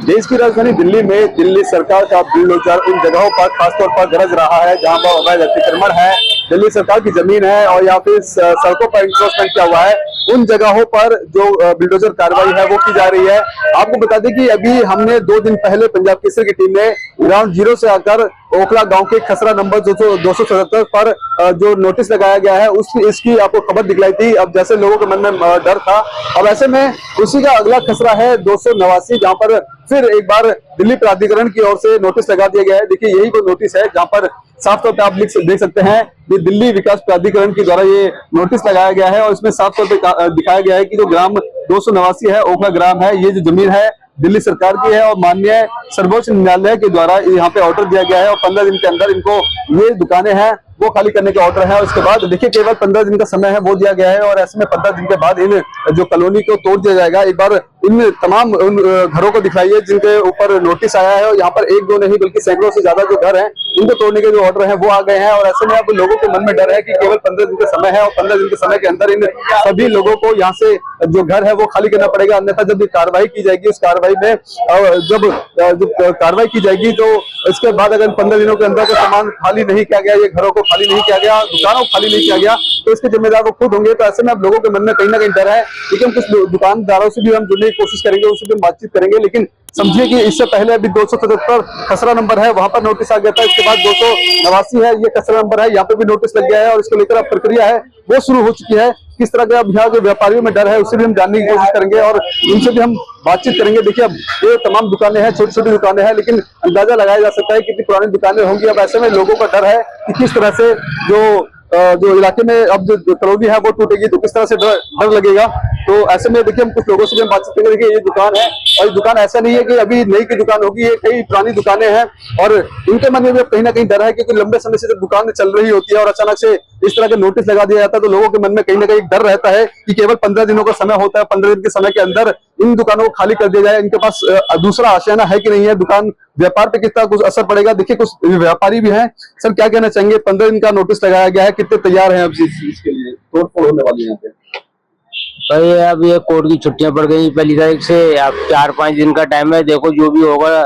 देश की राजधानी दिल्ली में दिल्ली सरकार का बुलडोजर उन जगहों पर खासतौर पर गरज रहा है जहां पर अवैध अतिक्रमण है, दिल्ली सरकार की जमीन है और या फिर सड़कों पर इंक्रोचमेंट किया हुआ है, उन जगहों पर जो बुलडोजर कार्रवाई है वो की जा रही है। आपको बता दें कि अभी हमने 2 दिन पहले पंजाब केसरी की टीम ने ग्राउंड जीरो से आकर ओखला गांव के खसरा नंबर 277 पर जो नोटिस लगाया गया है इसकी आपको खबर दिखलाई थी। अब जैसे लोगों के मन में डर था, अब ऐसे में उसी का अगला खसरा है 289 जहां पर फिर एक बार दिल्ली प्राधिकरण की ओर से नोटिस लगा दिया गया है। देखिए यही वो नोटिस है जहां पर साफ तौर पे आप देख सकते हैं कि दिल्ली विकास प्राधिकरण के द्वारा ये नोटिस लगाया गया है और इसमें साफ तौर पे दिखाया गया है कि जो ग्राम 289 है, ओखला ग्राम है, ये जो जमीन है दिल्ली सरकार की है और माननीय सर्वोच्च न्यायालय के द्वारा यहाँ पे ऑर्डर दिया गया है और 15 दिन के अंदर इनको ये दुकानें हैं वो खाली करने का ऑर्डर है। और उसके बाद देखिए केवल 15 दिन का समय है वो दिया गया है और ऐसे में 15 दिन के बाद इन जो कॉलोनी को तोड़ दिया जाएगा। एक बार इन तमाम उन घरों को दिखाइए जिनके ऊपर नोटिस आया है और यहाँ पर 1-2 नहीं बल्कि सैकड़ों से ज्यादा जो घर हैं इनको तोड़ने के जो ऑर्डर है वो आ गए हैं। और ऐसे में अब लोगों के मन में डर है कि केवल 15 दिन का समय है और 15 दिन के समय के अंदर इन सभी लोगों को यहाँ से जो घर है वो खाली करना पड़ेगा, अन्यथा जब ये कार्रवाई की जाएगी उस कार्रवाई में जब कार्रवाई की जाएगी तो इसके बाद अगर 15 दिनों के अंदर सामान खाली नहीं किया गया, ये घरों को खाली नहीं किया गया, दुकानों को खाली नहीं किया गया तो इसके जिम्मेदार वो खुद होंगे। तो ऐसे में अब लोगों के मन में कहीं ना कहीं डर है, लेकिन कुछ दुकानदारों से भी हम जुड़ने की कोशिश करेंगे, उनसे भी बातचीत करेंगे। लेकिन समझिए कि इससे पहले अभी 277 खसरा नंबर है वहां पर नोटिस आ गया था, इसके बाद 289 है ये खसरा नंबर है, यहाँ पे भी नोटिस लग गया है और इसको लेकर अब प्रक्रिया है वो शुरू हो चुकी है। किस तरह के अब यहाँ जो व्यापारियों में डर है उससे भी हम जानने की कोशिश करेंगे और उनसे भी हम बातचीत करेंगे। देखिए अब ये तमाम दुकानें हैं, छोटी छोटी दुकानें हैं, लेकिन अंदाजा लगाया जा सकता है कितनी पुरानी दुकानें होंगी। अब ऐसे में लोगों का डर है कि किस तरह से जो इलाके में अब जो कॉलोनी है वो टूटेगी तो किस तरह से डर लगेगा। तो ऐसे में देखिए हम कुछ लोगों से भी हम बातचीत करेंगे। देखिए ये दुकान है और ये दुकान ऐसा नहीं है कि अभी नई की दुकान होगी, ये कई पुरानी दुकानें हैं और इनके मन में भी कहीं ना कहीं डर है क्योंकि लंबे समय से जब दुकान चल रही होती है और अचानक से इस तरह के नोटिस लगा दिया जाता है तो लोगों के मन में कहीं ना कहीं डर रहता है कि केवल 15 दिनों का समय होता है, 15 दिन के समय के अंदर इन दुकानों को खाली कर दिया जाए। इनके पास दूसरा आशियाना है कि नहीं है, दुकान व्यापार पे कितना कुछ असर पड़ेगा। देखिए कुछ व्यापारी भी हैं, सर क्या कहना चाहेंगे? 15 दिन का नोटिस लगाया गया है, कितने तैयार हैं अब इसके लिए? तोड़ फोड़ होने वाली है यहाँ पे भाई। अब ये कोर्ट की छुट्टियां पड़ गई पहली तारीख से, अब 4-5 दिन का टाइम है, देखो जो भी होगा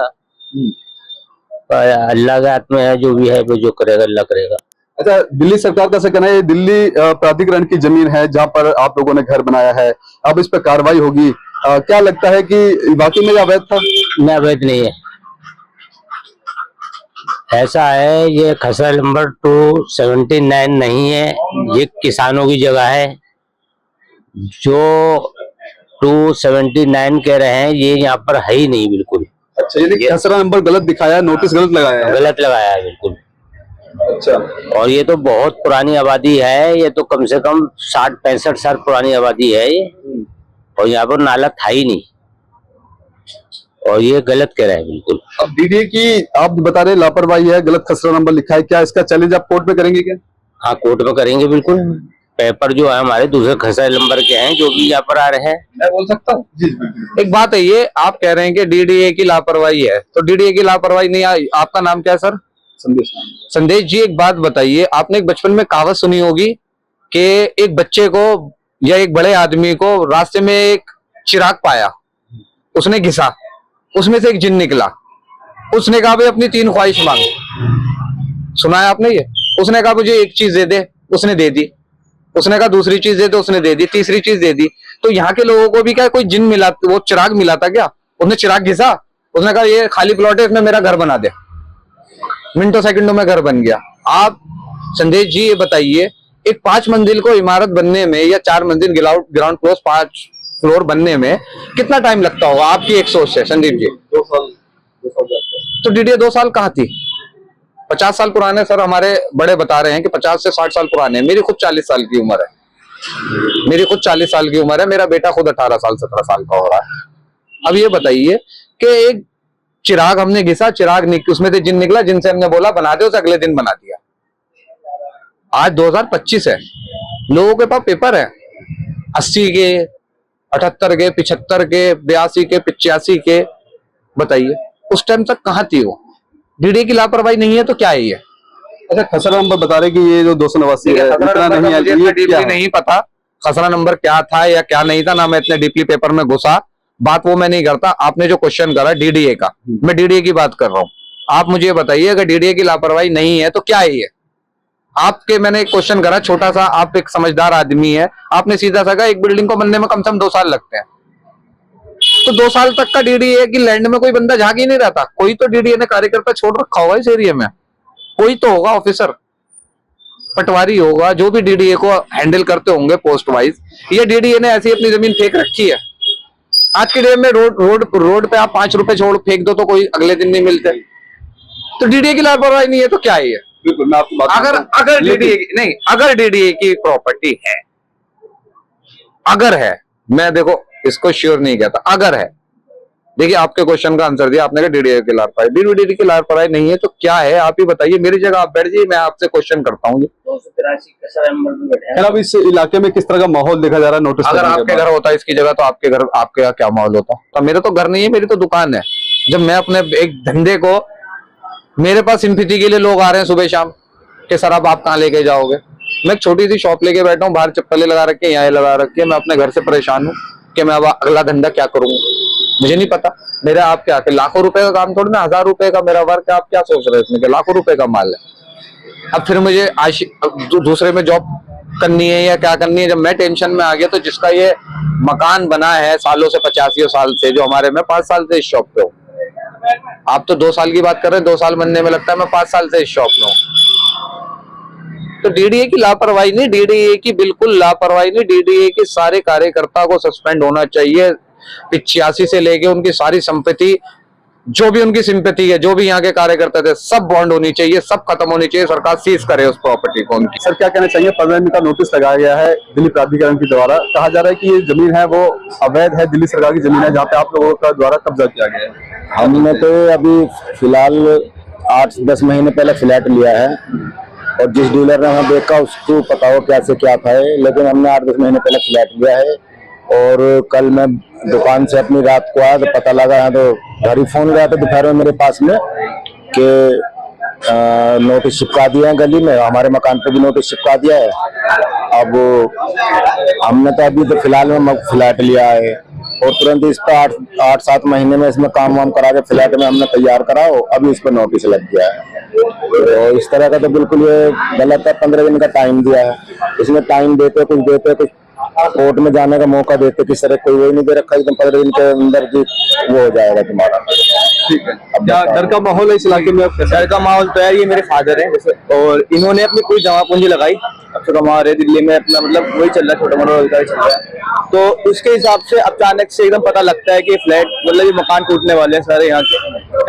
अल्लाह के हाथ में है, जो भी है वो जो करेगा अल्लाह करेगा। अच्छा, दिल्ली सरकार का कहना है दिल्ली प्राधिकरण की जमीन है जहां पर आप लोगों ने घर बनाया है, अब इस पर कार्रवाई होगी, क्या लगता है कि वाकई में अवैध था? नहीं, अवैध नहीं है। ऐसा है ये खसरा नंबर 279 नहीं है, ये किसानों की जगह है। जो 279 कह रहे हैं ये यहाँ पर है ही नहीं बिल्कुल। अच्छा, ये खसरा नंबर गलत दिखाया, नोटिस गलत लगाया है? गलत लगाया है बिल्कुल। अच्छा, और ये तो बहुत पुरानी आबादी है, ये तो कम से कम 60-65 साल पुरानी आबादी है ये, और यहाँ पर नाला था ही नहीं और ये गलत कह रहे हैं बिल्कुल। अब डीडीए की आप बता रहे लापरवाही है, गलत खसरा नंबर लिखा है, क्या इसका चैलेंज आप कोर्ट में करेंगे क्या? हाँ, कोर्ट में करेंगे बिल्कुल। पेपर जो है हमारे दूसरे खसरा नंबर के हैं जो भी यहाँ पर आ रहे हैं। मैं बोल सकता हूँ जी? एक बात है, ये आप कह रहे हैं कि डीडीए की लापरवाही है, तो डीडीए की लापरवाही नहीं आई। आपका नाम क्या है सर? संदेश। संदेश जी, एक बात बताइए, आपने एक बचपन में कहावत सुनी होगी कि एक बच्चे को या एक बड़े आदमी को रास्ते में एक चिराग पाया, उसने घिसा, उसमें से एक जिन निकला, उसने कहा भाई अपनी 3 ख्वाहिश मांग। सुना है आपने ये? उसने कहा मुझे एक चीज दे दे, उसने दे दी। उसने कहा दूसरी चीज दे दे, उसने दे दी। तीसरी चीज दे दी। तो यहाँ के लोगों को भी क्या कोई जिन मिला, वो चिराग मिला था क्या? उसने चिराग घिसा, उसने कहा ये खाली प्लॉट है, इसमें मेरा घर बना दे। मिनटों सेकंडों में घर बन गया। आप संदेश जी ये बताइए, एक 5 मंजिल को इमारत बनने में या 4 मंजिल ग्राउंड फ्लोर 5 फ्लोर बनने में कितना टाइम लगता होगा आपकी एक सोच है संदीप जी? 2 साल। तो डीडीए 2 साल कहाँ थी? 50 साल पुराने सर हमारे बड़े बता रहे हैं कि 50 से 60 साल पुराने। मेरी खुद 40 साल की उम्र है, मेरी खुद 40 साल की उम्र है, मेरा बेटा खुद 18 साल 17 साल का हो रहा है। अब ये बताइए कि एक चिराग हमने घिसा, चिराग उसमें से जिन निकला, जिनसे हमने बोला बना दे, उसे अगले दिन बना दिया। आज 2025 है, लोगों के पास पेपर है 80 के, 78 के, 75 के, 82 के, 85 के। बताइए उस टाइम तक कहाँ थी वो? डीडीए की लापरवाही नहीं है तो क्या है ये? अच्छा, खसरा नंबर बता रहे कि ये जो 289 है इतना नहीं है, मुझे डीपली नहीं पता खसरा नंबर क्या था या क्या नहीं था ना, मैं इतने डीपली पेपर में घुसा बात वो मैं नहीं करता। आपने जो क्वेश्चन करा डीडीए का, मैं डीडीए की बात कर रहा हूँ। आप मुझे बताइए अगर डीडीए की लापरवाही नहीं है तो क्या है ये? आपके मैंने एक क्वेश्चन करा छोटा सा, आप एक समझदार आदमी है, आपने सीधा सा कहा एक बिल्डिंग को बनने में कम से कम 2 साल लगते हैं। तो 2 साल तक का डीडीए की लैंड में कोई बंदा झांक ही नहीं रहता। कोई तो डीडीए ने कार्यकर्ता छोड़ रखा होगा इस एरिया में, कोई तो होगा, ऑफिसर पटवारी होगा, जो भी डीडीए को हैंडल करते होंगे पोस्ट वाइज। ये डीडीए ने ऐसी अपनी जमीन फेंक रखी है। आज के डेट में रोड पे आप 5 रुपए छोड़ फेंक दो तो कोई अगले दिन नहीं मिलते। तो डीडीए की लापरवाही नहीं है तो क्या है ये? बिल्कुल, मैं आपकी बात अगर डीडीए नहीं, अगर डीडीए की प्रॉपर्टी है, अगर है, मैं देखो इसको श्योर नहीं कहता, अगर है। देखिए आपके क्वेश्चन का आंसर दिया आपने, डीडीए की लापरवाही, डीडीए की लापरवाही नहीं है तो क्या है? आप ही बताइए, मेरी जगह आप बैठ जाइए, मैं आपसे क्वेश्चन करता हूँ। अब इस इलाके में किस तरह का माहौल देखा जा रहा है नोटिस? अगर आपके घर होता इसकी जगह तो आपके यहाँ क्या माहौल होता? तो मेरे तो घर नहीं है, मेरी तो दुकान है। जब मैं अपने एक धंधे को, मेरे पास सिंपैथी के लिए लोग आ रहे हैं सुबह शाम कि सर अब आप कहाँ लेके जाओगे? मैं एक छोटी सी शॉप लेके बैठा हूँ, बाहर चप्पलें लगा रखी है, यहाँ लगा रखी है। मैं अपने घर से परेशान हूँ कि मैं अब अगला धंधा क्या करूंगा, मुझे नहीं पता। मेरा आप क्या, लाखों रुपए का काम थोड़ी ना, 1000 रुपए का मेरा वर्क है। आप क्या सोच रहे हैं इसमें कि लाखों रुपए का माल है? अब फिर मुझे दूसरे में जॉब करनी है या क्या करनी है? जब मैं टेंशन में आ गया तो जिसका ये मकान बना है सालों से, 85 साल से, जो हमारे, मैं 5 साल से इस शॉप पे हूँ। आप तो 2 साल की बात कर रहे हैं, 2 साल बनने में लगता है, मैं 5 साल से इस शॉप में हूँ। तो डीडीए की लापरवाही नहीं, डीडीए की बिल्कुल लापरवाही नहीं। डीडीए के सारे कार्यकर्ता को सस्पेंड होना चाहिए। 85 से लेके उनकी सारी संपत्ति, जो भी उनकी सिंपैथी है, जो भी यहाँ के कार्यकर्ता थे, सब बॉन्ड होनी चाहिए, सब खत्म होनी चाहिए। सरकार सीज करे उस प्रॉपर्टी को उनकी। सर क्या कहना चाहिए? 15 दिन का नोटिस लगाया गया है दिल्ली प्राधिकरण के द्वारा, कहा जा रहा है कि ये जमीन है वो अवैध है, दिल्ली सरकार की जमीन है जहाँ पे आप लोगों का द्वारा कब्जा किया गया है। हमने तो अभी फिलहाल 8-10 महीने पहले फ्लैट लिया है और जिस डीलर ने हमें देखा उसको पता हो कैसे क्या था, लेकिन हमने 8-10 महीने पहले फ्लैट लिया है। और कल मैं दुकान से अपनी रात को आया तो पता लगा है, तो घर ही फोन गया था दोपहर में मेरे पास में कि नोटिस चिपका दिया है गली में, हमारे मकान पे भी नोटिस चिपका दिया है। अब हमने तो अभी तो फिलहाल में फ्लैट लिया है और तुरंत इस पर 8-7 महीने में इसमें काम वाम करा के फ्लैट में हमने तैयार कराओ, अभी इस पर नोटिस लग गया है। तो इस तरह का तो बिल्कुल ये गलत है। 15 दिन का टाइम दिया है, इसमें टाइम देते कुछ कोर्ट में जाने का मौका देते, किस तरह कोई वही नहीं दे रखा एकदम 15 दिन के अंदर की वो हो जाएगा तुम्हारा। ठीक है। अब क्या डर का माहौल है इस इलाके में? डर का माहौल तो है, ये मेरे फादर हैं जैसे, और इन्होंने अपनी पूरी जमा पूंजी लगाई, अब तो कमा रहे दिल्ली में अपना, मतलब वही चल रहा है, छोटा मोटा रोजगार चल रहा है। तो उसके हिसाब से अचानक से एकदम पता लगता है कि फ्लैट, मतलब ये मकान टूटने वाले हैं सारे यहाँ के,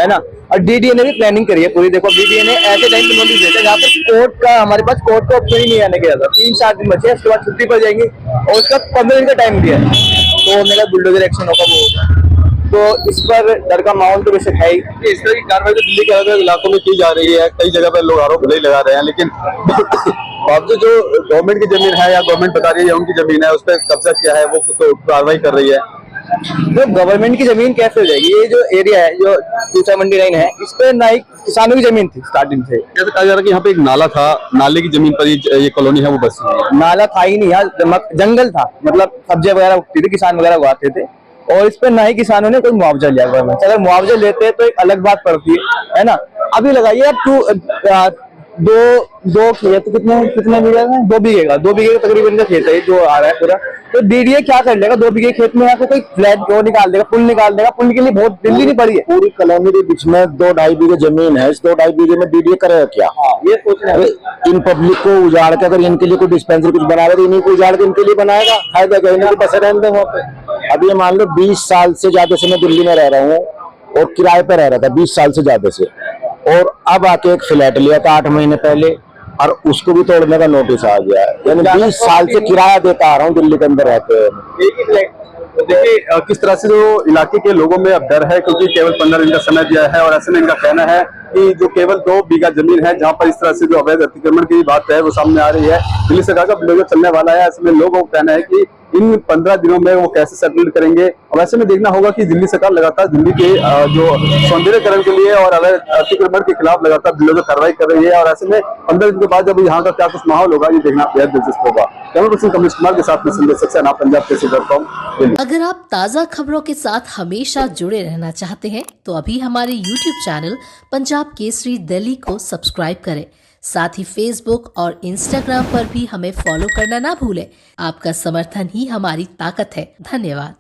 है ना। और डीडीए ने भी प्लानिंग करी है पूरी। देखो डीडीए ने ऐसे टाइम पे नोटिस देते हैं जहाँ पर कोर्ट का, हमारे पास कोर्ट का ऑप्शन ही नहीं आने के बाद 3-4 दिन बचे, उसके बाद छुट्टी पर जाएंगे और उसका 15 दिन का टाइम दिया है। तो मेरा बुलडोजर एक्शन होगा वो होगा। तो इस पर डर का माहौल तो वैसे है ही। इस तरह की कार्रवाई तो दिल्ली के अलग अलग इलाकों में की जा रही है, कई जगह पर लोग आरोप नहीं लगा रहे हैं, लेकिन बावजूद जो गवर्नमेंट की जमीन है या गवर्नमेंट बता रही है उनकी जमीन है, उस पर कब्जा किया है, वो तो कार्रवाई कर रही है। तो गवर्नमेंट की जमीन कैसे हो जाएगी? ये जो एरिया है, जो 279 है, इस पे ना ही किसानों की जमीन थी स्टार्टिंग से। जैसे कहा जा रहा है कि यहाँ पे एक नाला था, नाले की जमीन पर ये कॉलोनी है वो बसी हुई है। नाला था ही नहीं, यहाँ जंगल था, मतलब सब्जी वगैरह उगती थी, किसान वगैरह उगाते थे, और इस पे ना ही किसानों ने कोई मुआवजा लिया गवर्नमेंट से। अगर मुआवजा लेते तो एक अलग बात पड़ती है ना। अभी लगाइए आप दो खेत, कितने बीघे का? 2 बीघे का, 2 बीघे का तकरीबन का खेत है जो आ रहा है पूरा। तो डीडीए क्या कर लेगा 2 बीघे खेत में? यहाँ को कोई फ्लैट वो निकाल देगा, पुल निकाल देगा। पुल के लिए बहुत दिल्ली नहीं पड़ी है। पूरी कॉलोनी के बीच में 2-2.5 बीघे जमीन है, इस 2-2.5 बीघे में डीडीए करेगा क्या? ये सोचना है। इन पब्लिक को उजाड़ के अगर इनके लिए कोई डिस्पेंसरी कुछ बनाएगा तो इन्हीं को उजाड़ के इनके लिए बनाएगा, फायदा क्या? इन्हीं को बसे रहने वहाँ पे। अभी मान लो 20 साल से ज्यादा से मैं दिल्ली में रह रहा हूँ और किराए पे रह रहा था 20 साल से ज्यादा से, और अब आके एक फ्लैट लिया था 8 महीने पहले और उसको भी तोड़ने का नोटिस आ गया है। यानी 20 साल से किराया देता आ रहा हूँ दिल्ली के अंदर रहते हैं। देखिए किस तरह से जो इलाके के लोगों में अब डर है, क्योंकि केवल 15 दिन का समय दिया है और ऐसे में इनका कहना है कि जो केवल 2 बीघा जमीन है जहां पर इस तरह से जो अवैध अतिक्रमण की बात है वो सामने आ रही है, दिल्ली सरकार का बुलडोजर चलने वाला है। ऐसे में लोगों का कहना है कि इन 15 दिनों में वो कैसे सेटल करेंगे। और ऐसे में देखना होगा कि दिल्ली सरकार लगातार दिल्ली के जो सौंदर्यकरण के लिए और अवैध अतिक्रमण के खिलाफ लगातार बिल्डोजर कार्रवाई कर रही है। और ऐसे में 15 दिन के बाद जब यहाँ का क्या कुछ माहौल होगा, ये देखना बेहद दिलचस्प होगा। कैमरा पर्सन कमलेश कुमार के साथ में संजय सक्सेना, punjabkesari.com। अगर आप ताज़ा खबरों के साथ हमेशा जुड़े रहना चाहते हैं तो अभी हमारे YouTube चैनल पंजाब केसरी दिल्ली को सब्सक्राइब करें। साथ ही फेसबुक और इंस्टाग्राम पर भी हमें फॉलो करना ना भूलें। आपका समर्थन ही हमारी ताकत है। धन्यवाद।